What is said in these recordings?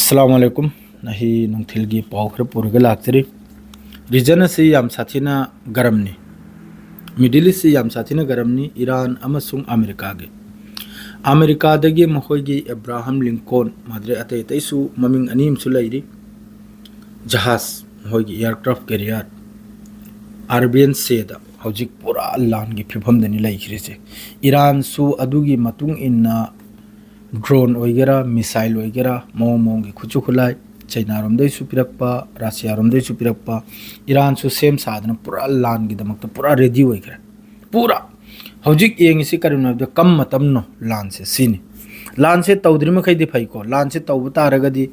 अस्सलामुअलैकुम नहीं नुंथिलगी पाव खर पुरग लाक्तरी रीजन से याम साथीना गरमनी मिडिल ईस्ट याम साथीना गरमनी ईरान अमसुंग अमेरिका दगी मखोगी अब्राहम लिंकन माद्रे अतै तैसु ममिंग अनीम सु लैरी जहाज मखोगी एयरक्राफ्ट कैरियर अरबियन सेदा हौजिक पूरा लान की फिफम दनी लैखिरिसे ईरान सु अदुगी मतुंग इन्ना ड्रोन वगैरह मिसाइल वगैरह मोंग की खुचु खुलाई चाइना रोम पिरक्पा रशिया रोम पिरक्पा ईरान सु सेम साधन पूरा लान की दमक पूरा रेडी होइखरे पूरा हौजिक येंगिसि करिम कम मतम नो लान से सीनी लान से तौद्रि मखैदि फैको लान से तौब तारगदि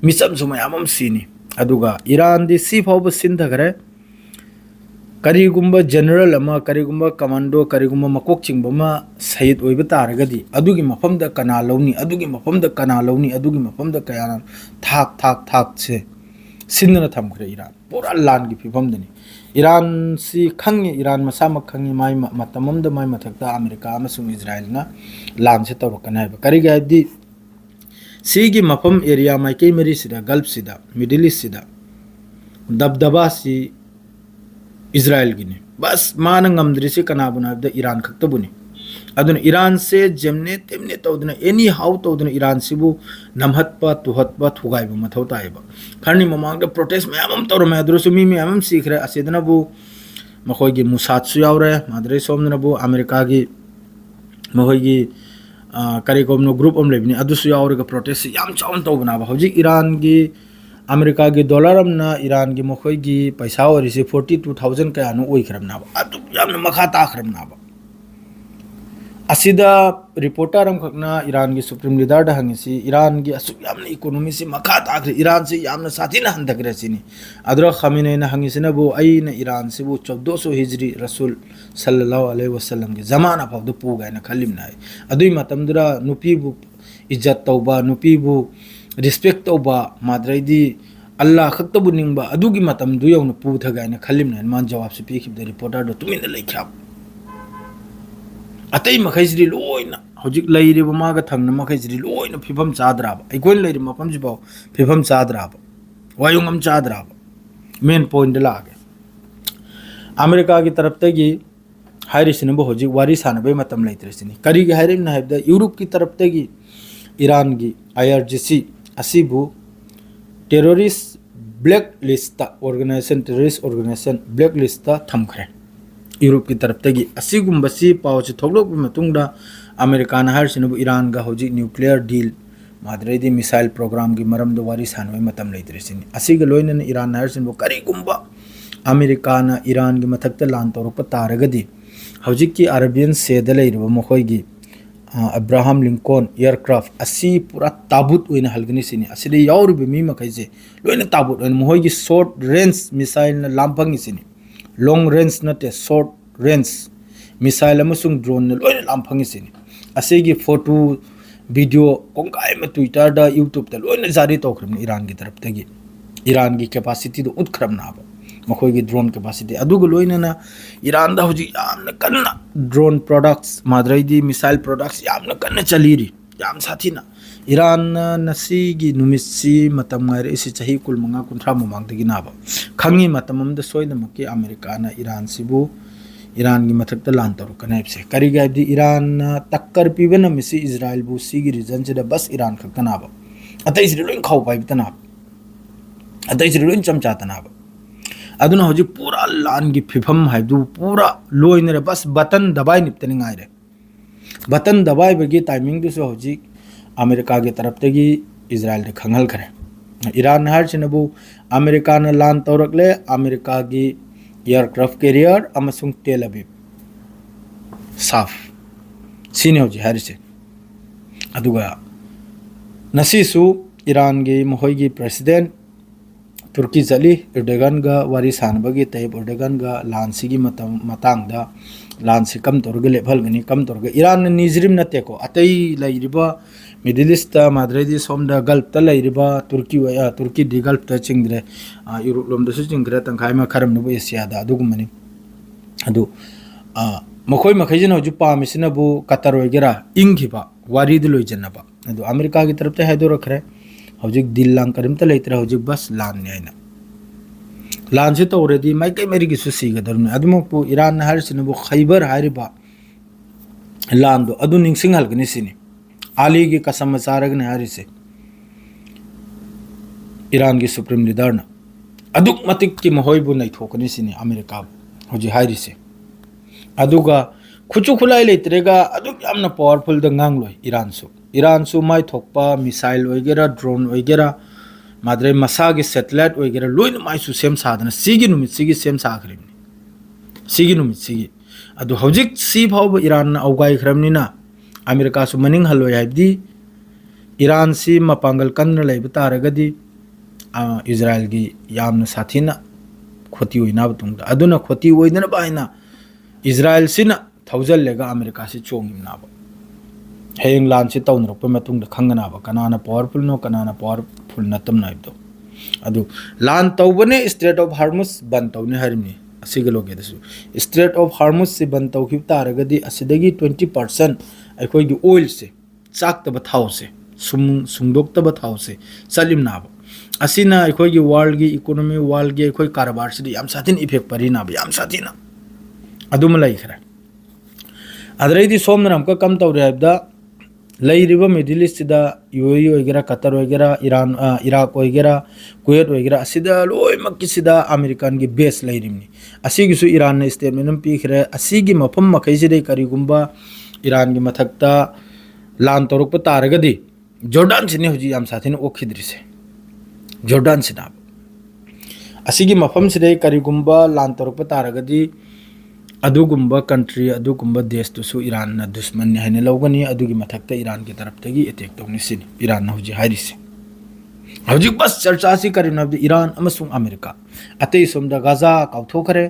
मिसम सु मयामम सीनी अदुगा ईरान दि सी फाउब सिंधगरे करीगुंबा जनरल अमा करीगुंबा कमांडो करीगुंबा मकोक चिंगबमा सहिद ओइब तारगदि अदुगी मफमदा कना लौनी अदुगी मफमदा कना लौनी अदुगी मफमदा कयाना थाक थाक थाक से सिंदना थमखरे ईरान पूरा लान की फिफम दनी ईरान सी खंगे ईरान मसा मखंगे माय मतममदा माय मथकता अमेरिका अमसुंग इजराइल ना लान से तौरकना है करीगादि सीगी मफम एरिया माइके मरी सिदा गल्फ सिदा मिडिल ईस्ट सिदा दबदबा सी इजराइल की बस मान गमद्री से कनाबुना ईरान खक्तबुनी अदुन ईरान से जेमने तेमने तौदना एनी हाउ तौदना ईरान सिबु नमहत्पा तुहत्पा थुगाइबा मथौ ताइबा खरनी ममांगदा प्रोटेस्ट मयामम तौरमे अदुरसु मी मयामम सीखरे असेदनाबु मखोइगी मुसादसु यावरे माद्रे सोमनबु अमेरिका की मखोइगी करिकोमनो ग्रुप अम लेबिनी अदुसु यावरेगा प्रोटेस्ट याम चावन तौबनाबा हौजी ईरान की अमेरिका की डॉलर अमना ईरान की मखोइगी पैसा ओरिसे 42,000 कयानो ओइखरमनाबा अदु यामना मखा ताखरमनाबा असिदा रिपोर्टर हम खकना ईरान की सुप्रीम लीडर दा हंगिसी ईरान की असु यामना इकोनॉमी से मखा ताखरे ईरान से यामना साथीना हंदगरे सिनी अदरा खमीने ना हंगिसिना बो अईना ईरान से वो 1400 हिजरी रसूल सल्लल्लाहु अलैहि वसल्लम के जमाना फावदो पुगायना खलिमनाय अदुई मतमदरा नुपीबु इज्जत तौबा नुपीबु रिस्पेक्ट तौबा माद्रैदी अल्लाह खक्तबु निंगबा अदुगी मतम दु यौन पुथगायना खलिमना मान जवाब से पीखिब रिपोर्टर दो तुमिन लैख्याब अतै मखैसरी लोइना हौजिक लैरिबा मागा थंगना मखैसरी लोइना फिफम चाद्राबा अइकोइन लैरि मफम जिबाव फिफम चाद्राबा वायुंगम चाद्राबा मेन पॉइंट लागे अमेरिका की तरफ तगी हाइरिसिनबो हौजिक वारी सानबे मतम लैत्रसिनी करिगे हाइरिमना हाइबदा यूरोप की तरफ तगी ईरान की IRGC असिबु terrorist black list organisation terrorist organisation black list थमखरे यूरोप की तरफ तगी असिगुंबसी पावच थोगलोक मतुंगदा अमेरिका हारसिनबु ईरान गा हौजिक न्यूक्लियर डील माद्रेदी मिसाइल प्रोग्राम की मरम वारी सानवे मतम लेत्रेसिनी असिगा लोइनन ईरान हारसिनबु करिगुंबा अमेरिका ईरान की मथक्ता लान तौरप तारगदी हौजिक की अरबियन सेदा लेरिबा मखोइगी अब्राहम लिंकन एयरक्राफ्ट असी पूरा ताबुत ओइना हलगनी सिनी असिदे यावरिबे मी मखैसे लोइना ताबुत ओइना मोहैगी शॉर्ट रेंज मिसाइल न लामफंगी सिनी लॉन्ग रेंज नते शॉर्ट रेंज मिसाइल अमसुंग ड्रोन न लोइना लामफंगी सिनी असिगी फोटो वीडियो कोंकाय में ट्विटर दा यूट्यूब दा लोइना जारी तौखरम ईरान की तरफ तगी ईरान की कैपेसिटी दो उत्खरमनाबा मखोइगी ड्रोन कैपेसिटी अदुग लोइना ईरान दा हौजी यामना कन्ना ड्रोन प्रोडक्ट्स माद्रैदी मिसाइल प्रोडक्ट्स यामना कन्ना चलीरी याम साथीना ईरान नसीगी नुमिसी मतम गाइर इसी चाही कुल मंगा कुंथ्रा ममांगदगी नाबा खंगी मतमम द सोइदमके अमेरिका ना ईरान सिबु ईरान की मथक्ता लान तौर कनाइबसे करिगाइबदी ईरान टक्कर पीबन मिसी इजराइल बु सीगी रीजन से बस ईरान खक्तनाबा अतै सिरि लोइन खाउ पाइबतनाब अतै सिरि लोइन चमचातनाबा अदुना हौजी पूरा लान की फिफम हाइदु पूरा लोइनरे बस बटन दबाई निपतनी गाइरे बटन दबाई बगी टाइमिंग दुसु हौजी अमेरिका की तरफ तगी इजराइल दे खंगल करे ईरान हार सिनबु अमेरिका न लान तौरकले अमेरिका की एयरक्राफ्ट कैरियर अमसुंग टेल अवीव साफ सिने हौजी हारिसे अदुगा नसीसु ईरान की महोइगी प्रेसिडेंट तुर्की चली एर्डोगन गा वारी सानबगी तैयब एर्डोगन गा लानसी की मतंगदा लानसी कम तौरग लेभलगनी कम तौरग ईरान निजरिम नतेको अतै लैरिबा मिडिल ईस्ट माद्रेदी सोमदा गल्फ ता लैरिबा तुर्की दी गल्फ ता चिंगरे यूरोप लोमदसु चिंगरे तंखाय मा खरमनबु एशिया दा अदुगुमनी अदु मखोय मखैजन हजु पामिसिनबु कतर वगैरह इंगिबा वारी द लोइजनबा अदु अमेरिका की तरफ ते हैदो रखरे हौजिक दिल लांग करिमता लेतरे हौजिक बस लान ने आइना लान से तौरदी माइकई मेरी की सिगदरने अदुमकु ईरान हारिसिनबु खैबर हारिबा लान दो अदु निंगसिंग हलगनी सिनी आली की कसम चारगने हारिसे ईरान की सुप्रीम लीडर ना अदुक मतिक की महोइबु नैथोकनी सिनी अमेरिका हौजि हारिसे अदुगा खुचु खुलाई लेतरेगा अदुक यामना पावरफुल द ngangloi ईरान सु माइ थोकपा मिसाइल ओइगेरा ड्रोन ओइगेरा माद्रे मसा के सैटेलाइट ओइगेरा लोइन माइ सु सेम सादना सिगी नुमित सिगी सेम साखरिमनि सिगी नुमित सिगी अदु हौजिक सी फाव ईरान ना औगाइ खरमनिना अमेरिका सु मनिंग हलोय हाइबदी ईरान सी मपांगल कन्न लेब तारगदी इजराइल की यामना साथीना खोती ओइना बतुंग अदुना खोती ओइदना बाइना इजराइल सिना थौजल लेगा अमेरिका से चोंगिमनाबा हेंग लान से तौनरप मतुंग खंगनाबा कनाना पावरफुल नो कनाना पावरफुल नतम नाइबदो अदु लान तौबने स्ट्रेट ऑफ हार्मुस बन तौने हरिमनि असिगलोगे दसु स्ट्रेट ऑफ हार्मुस से बन तौखिब तारगदी असिदगी 20% अखोई की ऑयल से चाक्तब थाव से सुंगदोक्तब थाव से सलिमनाबा असिना अखोई की वर्ल्ड की इकोनॉमी वर्ल्ड की अखोई कारबार से याम साथिन इफेक्ट परिनाबा याम साथिना अदुम लैखरे अदरैदी सोमना हमका कम तौरे हाइबदा लैरिबा मिडिल ईस्ट दा यूएई ओइगेरा कतर ओइगेरा ईरान इराक ओइगेरा कुवैत ओइगेरा असिदा लोइमक किसिदा अमेरिकन की बेस लैरिमनि असिगिसु ईरान ने स्टेटमेंट पीखरे असिगी मफम मखैसिदे करिगुंबा ईरान की मथक्ता लान तोरक तारगदी जॉर्डन सिने हुजी याम साथिन ओखिद्रिसे जॉर्डन सिना असिगी मफम सिदे करिगुंबा लान तोरक तारगदी अदुगुंबा कंट्री अदुगुंबा देश तुसु ईरान ना दुश्मन ने हने लौगनी अदुगी मथक्ता ईरान की तरफ तगी अटैक तौनी सिनी ईरान ना हुजी हारिसे हुजी बस चर्चा सी करिन अब ईरान अमसुंग अमेरिका अते सोमदा गाजा काउथोखरे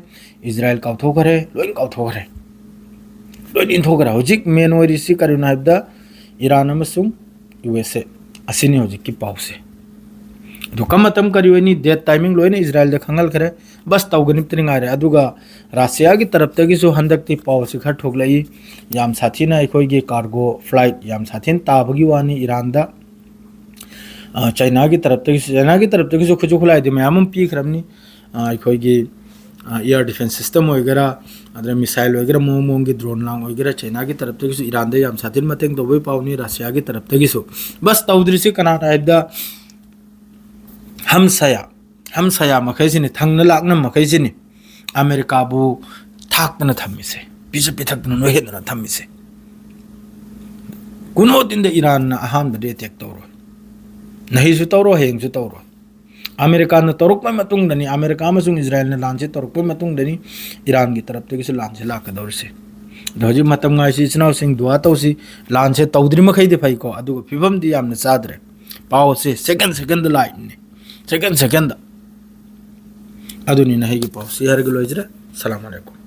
इजराइल काउथोखरे लोइन काउथोखरे लोइन इंथोखरा हुजी मेन ओरिसी करिन हाइबदा ईरान अमसुंग यूएसए असिनी हुजी की पाउसे दुकमतम करिवनी डेट टाइमिंग लोइन इजराइल द खंगल खरे बस तौगनि त्रिंगारे अदुगा रशिया की तरफ तगी सो हंदकती पाव से खर ठोकलई याम साथीना अखोई की कार्गो फ्लाइट याम साथीन ताबगी वानी ईरान दा चाइना की तरफ तगी सो खुजु खुलाई दे मैम पी खरमनी अखोई की एयर डिफेंस सिस्टम वगैरह अदर मिसाइल वगैरह मोमोंग की ड्रोन लांग वगैरह चाइना की तरफ तगी सो ईरान दा याम साथीन मतेंग दोबई पावनी रशिया की तरफ तगी सो बस तौद्री से कना टाइपदा हमसया मखैसिनी थंगन लाकन मखैसिनी अमेरिका बु थाक्तन थम्मिसे पिस पिथक्तन नोहेदन थम्मिसे कुनो दिन द ईरान ना अहाम द अटैक तौरो नहीं सु तौरो हेंग सु तौरो अमेरिका न तौरक मतुंग दनी अमेरिका मसुंग इजराइल ने लांचे तौरक मतुंग दनी ईरान की तरफ ते लांचे लाकदौरसे दौजी मतम गाइसी इचनाव सिंह दुआ तौसी लांचे तौद्री मखैदे फैको अदुग फिबम दि यामना चादरे पाव से सेकंड लाइट सेकंड अदुनी नही की पाव शेयर गलोइजरा सलाम अलैकुम।